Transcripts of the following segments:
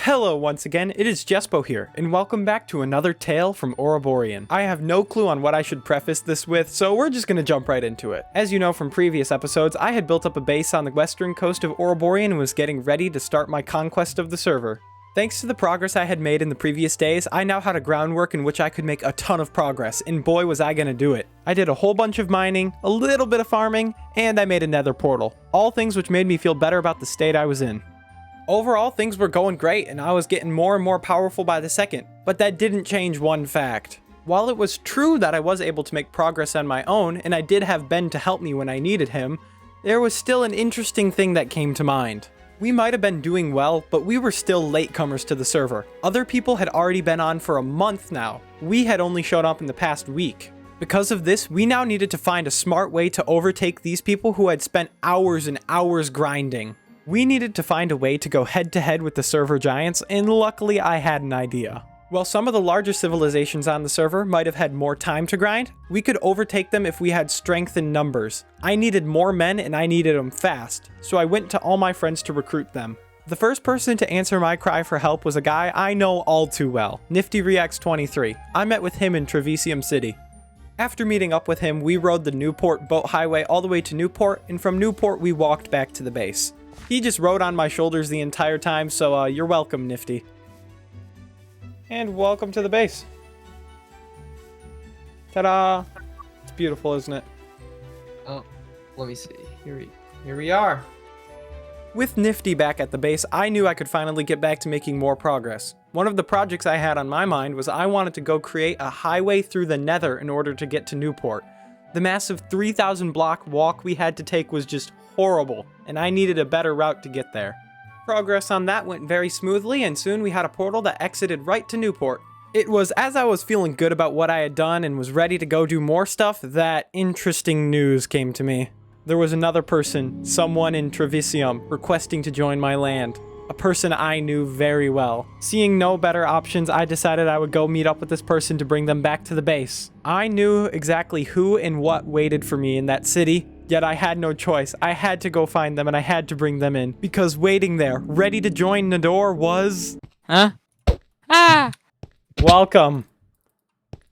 Hello once again, it is Jespo here, and welcome back to another tale from Ouroborion. I have no clue on what I should preface this with, so we're just gonna jump right into it. As you know from previous episodes, I had built up a base on the western coast of Ouroborion and was getting ready to start my conquest of the server. Thanks to the progress I had made in the previous days, I now had a groundwork in which I could make a ton of progress, and boy was I gonna do it. I did a whole bunch of mining, a little bit of farming, and I made a nether portal. All things which made me feel better about the state I was in. Overall, things were going great, and I was getting more and more powerful by the second, but that didn't change one fact. While it was true that I was able to make progress on my own, and I did have Ben to help me when I needed him, there was still an interesting thing that came to mind. We might have been doing well, but we were still latecomers to the server. Other people had already been on for a month now. We had only shown up in the past week. Because of this, we now needed to find a smart way to overtake these people who had spent hours and hours grinding. We needed to find a way to go head-to-head with the server giants, and luckily I had an idea. While some of the larger civilizations on the server might have had more time to grind, we could overtake them if we had strength in numbers. I needed more men and I needed them fast, so I went to all my friends to recruit them. The first person to answer my cry for help was a guy I know all too well, NiftyRex23. I met with him in Trevisium City. After meeting up with him, we rode the Newport boat highway all the way to Newport, and from Newport we walked back to the base. He just rode on my shoulders the entire time, so you're welcome, Nifty. And welcome to the base. Ta-da! It's beautiful, isn't it? Oh, let me see. Here we are. With Nifty back at the base, I knew I could finally get back to making more progress. One of the projects I had on my mind was I wanted to go create a highway through the Nether in order to get to Newport. The massive 3,000 block walk we had to take was just horrible, and I needed a better route to get there. Progress on that went very smoothly, and soon we had a portal that exited right to Newport. It was as I was feeling good about what I had done and was ready to go do more stuff that interesting news came to me. There was another person, someone in Trevisium, requesting to join my land. A person I knew very well. Seeing no better options, I decided I would go meet up with this person to bring them back to the base. I knew exactly who and what waited for me in that city, yet I had no choice. I had to go find them and I had to bring them in, because waiting there, ready to join Nador was... Huh? Ah! Welcome.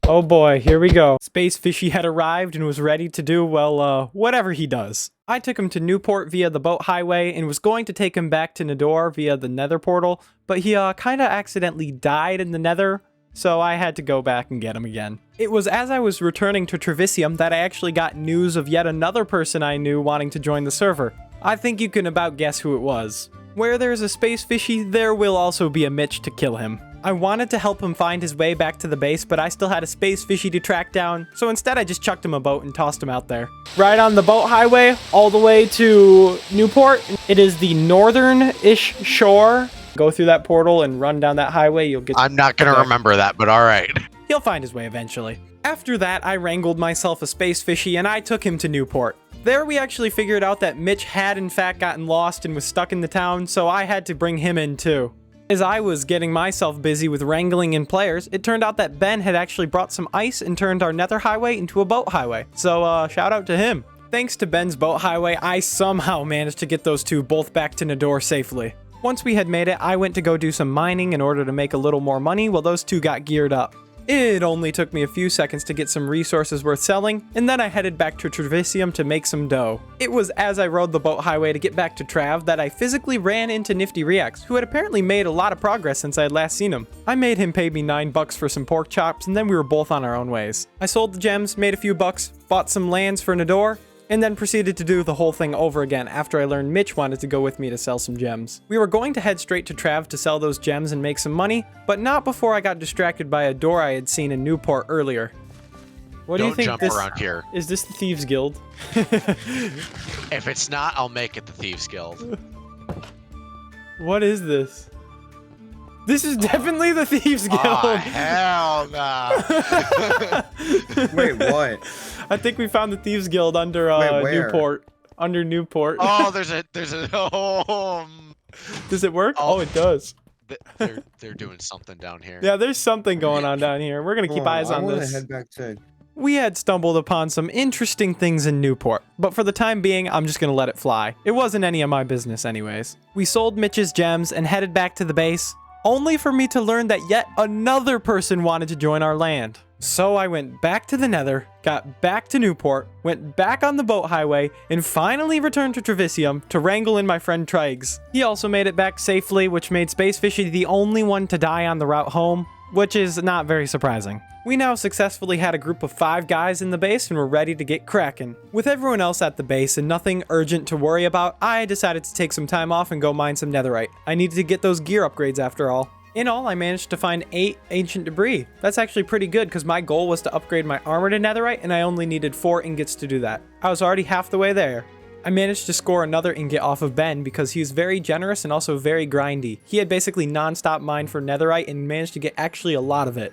Oh boy, here we go. Space Fishy had arrived and was ready to do, well, whatever he does. I took him to Newport via the boat highway and was going to take him back to Nador via the Nether portal, but he kinda accidentally died in the Nether, so I had to go back and get him again. It was as I was returning to Trevisium that I actually got news of yet another person I knew wanting to join the server. I think you can about guess who it was. Where there's a Space Fishy, there will also be a Mitch to kill him. I wanted to help him find his way back to the base, but I still had a Space Fishy to track down, so instead I just chucked him a boat and tossed him out there. Right on the boat highway, all the way to Newport. It is the northern-ish shore. Go through that portal and run down that highway, you'll get... I'm not gonna remember that, but alright. He'll find his way eventually. After that, I wrangled myself a Space Fishy and I took him to Newport. There we actually figured out that Mitch had in fact gotten lost and was stuck in the town, so I had to bring him in too. As I was getting myself busy with wrangling in players, it turned out that Ben had actually brought some ice and turned our nether highway into a boat highway. So shout out to him. Thanks to Ben's boat highway, I somehow managed to get those two both back to Nador safely. Once we had made it, I went to go do some mining in order to make a little more money while those two got geared up. It only took me a few seconds to get some resources worth selling, and then I headed back to Trevisium to make some dough. It was as I rode the boat highway to get back to Trav that I physically ran into NiftyRex, who had apparently made a lot of progress since I had last seen him. I made him pay me $9 for some pork chops, and then we were both on our own ways. I sold the gems, made a few bucks, bought some lands for Nador, and then proceeded to do the whole thing over again after I learned Mitch wanted to go with me to sell some gems. We were going to head straight to Trav to sell those gems and make some money, but not before I got distracted by a door I had seen in Newport earlier. What do you think? Don't jump around here. Is this the Thieves Guild? If it's not, I'll make it the Thieves Guild. What is this? This is definitely the Thieves Guild. Oh, hell no. Wait, what? I think we found the Thieves Guild under Newport. Under Newport. Oh, there's a Does it work? Oh, it does. They're doing something down here. Yeah, there's something going on down here. We're gonna keep eyes on this. Head back to... We had stumbled upon some interesting things in Newport, but for the time being, I'm just gonna let it fly. It wasn't any of my business anyways. We sold Mitch's gems and headed back to the base. only for me to learn that yet another person wanted to join our land. So I went back to the Nether, got back to Newport, went back on the boat highway, and finally returned to Trevisium to wrangle in my friend Triggs. He also made it back safely, which made Space Fishy the only one to die on the route home, which is not very surprising. We now successfully had a group of 5 guys in the base and were ready to get cracking. With everyone else at the base and nothing urgent to worry about, I decided to take some time off and go mine some netherite. I needed to get those gear upgrades after all. In all, I managed to find 8 ancient debris. That's actually pretty good because my goal was to upgrade my armor to netherite and I only needed 4 ingots to do that. I was already half the way there. I managed to score another ingot off of Ben because he was very generous and also very grindy. He had basically non-stop mine for netherite and managed to get actually a lot of it.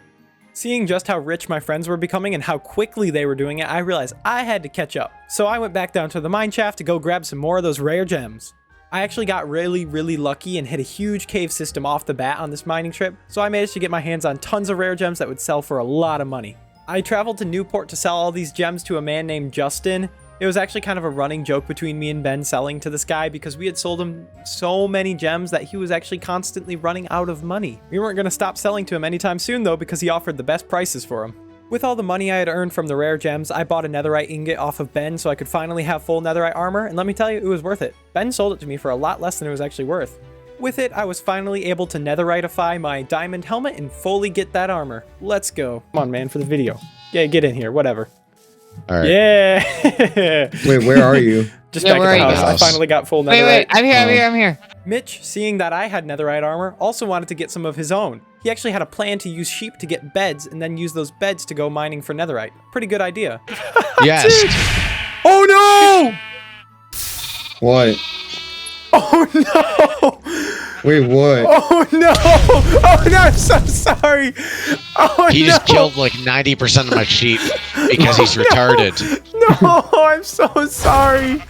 Seeing just how rich my friends were becoming and how quickly they were doing it, I realized I had to catch up. So I went back down to the mine shaft to go grab some more of those rare gems. I actually got really lucky and hit a huge cave system off the bat on this mining trip, so I managed to get my hands on tons of rare gems that would sell for a lot of money. I traveled to Newport to sell all these gems to a man named Justin. It was actually kind of a running joke between me and Ben selling to this guy because we had sold him so many gems that he was actually constantly running out of money. We weren't going to stop selling to him anytime soon though because he offered the best prices for them. With all the money I had earned from the rare gems, I bought a netherite ingot off of Ben so I could finally have full netherite armor, and let me tell you, it was worth it. Ben sold it to me for a lot less than it was actually worth. With it, I was finally able to netheriteify my diamond helmet and fully get that armor. Let's go. Come on, man, for the video. Yeah, get in here, whatever. All right. Yeah! Wait, where are you? Just Yeah, back where at the are you? house. I finally got full netherite. Wait, I'm here, I'm here. Mitch, seeing that I had netherite armor, also wanted to get some of his own. He actually had a plan to use sheep to get beds and then use those beds to go mining for netherite. Pretty good idea. Yes. Oh no! What? Oh no! Wait, what? Oh no! Oh no, I'm so sorry! Oh He no! just killed like 90% of my sheep because he's retarded. No, I'm so sorry!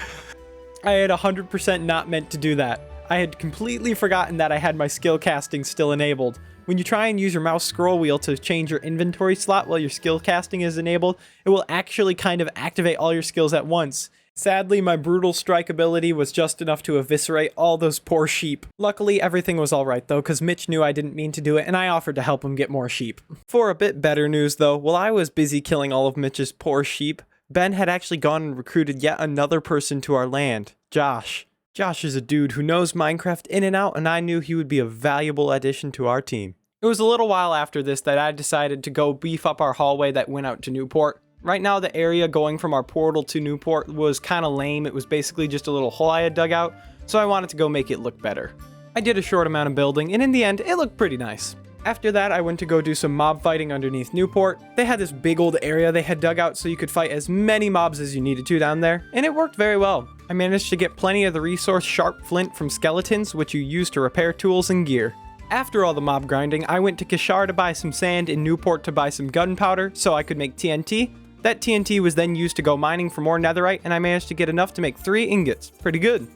I had 100% not meant to do that. I had completely forgotten that I had my skill casting still enabled. When you try and use your mouse scroll wheel to change your inventory slot while your skill casting is enabled, it will actually kind of activate all your skills at once. Sadly, my brutal strike ability was just enough to eviscerate all those poor sheep. Luckily, everything was alright though, because Mitch knew I didn't mean to do it, and I offered to help him get more sheep. For a bit better news though, while I was busy killing all of Mitch's poor sheep, Ben had actually gone and recruited yet another person to our land, Josh. Josh is a dude who knows Minecraft in and out, and I knew he would be a valuable addition to our team. It was a little while after this that I decided to go beef up our hallway that went out to Newport. Right now, the area going from our portal to Newport was kind of lame. It was basically just a little hole I had dug out, so I wanted to go make it look better. I did a short amount of building, and in the end, it looked pretty nice. After that, I went to go do some mob fighting underneath Newport. They had this big old area they had dug out so you could fight as many mobs as you needed to down there, and it worked very well. I managed to get plenty of the resource sharp flint from skeletons, which you use to repair tools and gear. After all the mob grinding, I went to Kishar to buy some sand and Newport to buy some gunpowder so I could make TNT. That TNT was then used to go mining for more netherite, and I managed to get enough to make 3 ingots. Pretty good.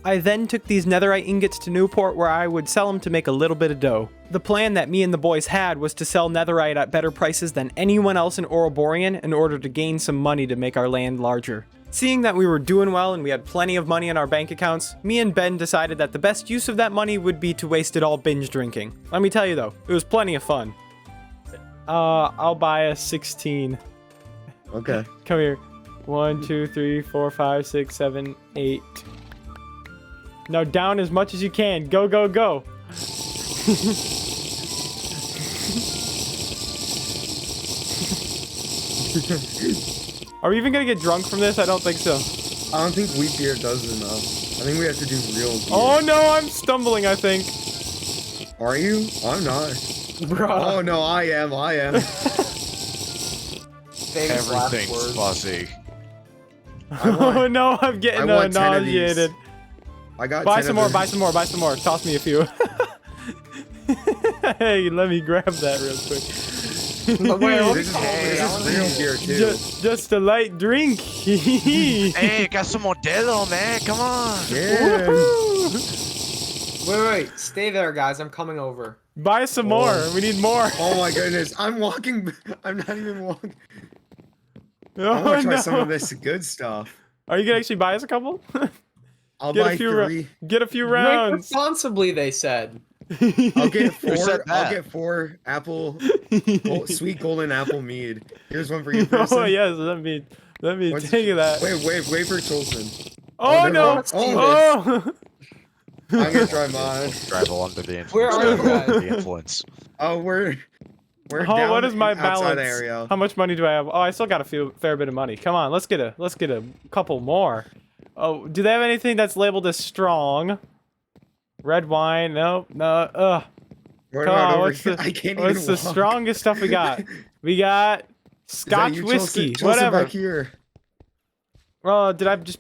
I then took these netherite ingots to Newport where I would sell them to make a little bit of dough. The plan that me and the boys had was to sell netherite at better prices than anyone else in Ouroborion in order to gain some money to make our land larger. Seeing that we were doing well and we had plenty of money in our bank accounts, me and Ben decided that the best use of that money would be to waste it all binge drinking. Let me tell you though, it was plenty of fun. I'll buy a 16. Okay. Come here. 1, 2, 3, 4, 5, 6, 7, 8. Now down as much as you can. Go, go, go. Are we even gonna get drunk from this? I don't think so. I don't think wheat beer does enough. I think we have to do real beer. Oh no, I'm stumbling, I think. Are you? I'm not. Bruh. Oh no, I am. Everything's fuzzy. Oh no, I'm getting I want 10 of these. nauseated. I got Buy 10 some of more, them. buy some more, buy some more. Toss me a few. Hey, let me grab that real quick. This is real beer too. Just a light drink. Hey, got some Modelo, man. Come on. Yeah. Wait, stay there, guys. I'm coming over. Buy some more. We need more. Oh my goodness, I'm walking. I'm not even walking. I Oh, want to try no. some of this good stuff. Are you gonna actually buy us a couple? I'll Get buy a few 3. Get a few Drink rounds. responsibly, they said. I'll get Who said four. I'll that? get 4 apple, sweet golden apple mead. Here's one for you, person. Oh yes, let me What's- take that. Wait for Tolson. Oh, Oh, no! no. Oh! I'm gonna try mine. Drive under the influence. Where are you Drive under guys? the influence. Oh, we're Oh, down what is my outside balance? area. How much money do I have? Oh, I still got a fair bit of money. Come on, let's get a couple more. Oh, do they have anything that's labeled as strong? Red wine? Nope. No. Ugh. What Come about on, over what's here? the I can't what's even the walk. strongest stuff we got? We got Is that Scotch you, whiskey. Tolson? Whatever. Back here. Oh,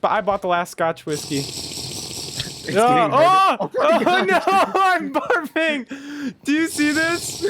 I bought the last Scotch whiskey. It's Oh, getting oh, harder. Oh my oh no, I'm barfing. Do you see this?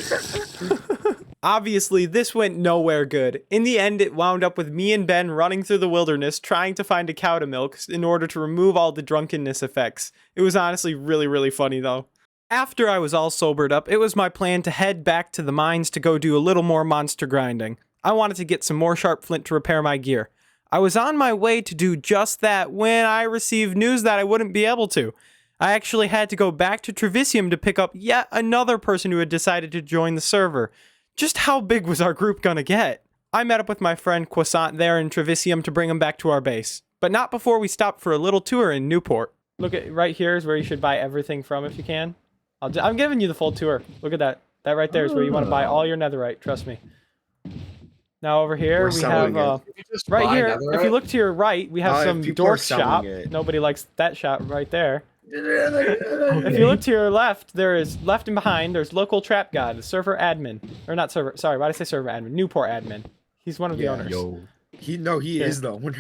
Obviously, this went nowhere good. In the end, it wound up with me and Ben running through the wilderness trying to find a cow to milk in order to remove all the drunkenness effects. It was honestly really, really funny though. After I was all sobered up, it was my plan to head back to the mines to go do a little more monster grinding. I wanted to get some more sharp flint to repair my gear. I was on my way to do just that when I received news that I wouldn't be able to. I actually had to go back to Trevisium to pick up yet another person who had decided to join the server. Just how big was our group gonna get? I met up with my friend Croissant there in Trevisium to bring him back to our base, but not before we stopped for a little tour in Newport. Look at right here is where you should buy everything from if you can. I'm giving you the full tour. Look at that. That right there is where you want to buy all your netherite. Trust me. Now over here We're we selling have You just right buy here. netherite? If you look to your right, we have If some people are dork selling shop. it. Nobody likes that shop right there. If you look to your left, there is left and behind. There's local trap god, the server admin, or not server. Sorry, why did I say server admin? Newport admin. He's one of the Yeah, owners. He is the owner.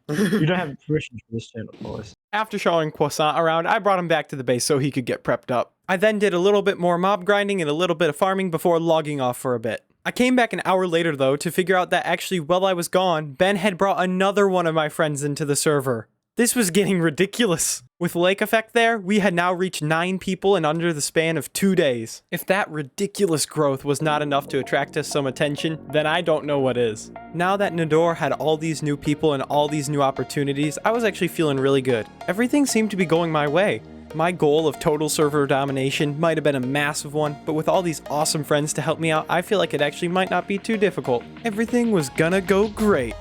You don't have permission for this channel, boys. After showing Croissant around, I brought him back to the base so he could get prepped up. I then did a little bit more mob grinding and a little bit of farming before logging off for a bit. I came back an hour later though to figure out that actually while I was gone, Ben had brought another one of my friends into the server. This was getting ridiculous. With Lake Effect there, we had now reached 9 people in under the span of 2 days. If that ridiculous growth was not enough to attract us some attention, then I don't know what is. Now that Nador had all these new people and all these new opportunities, I was actually feeling really good. Everything seemed to be going my way. My goal of total server domination might have been a massive one, but with all these awesome friends to help me out, I feel like it actually might not be too difficult. Everything was gonna go great.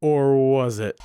Or was it?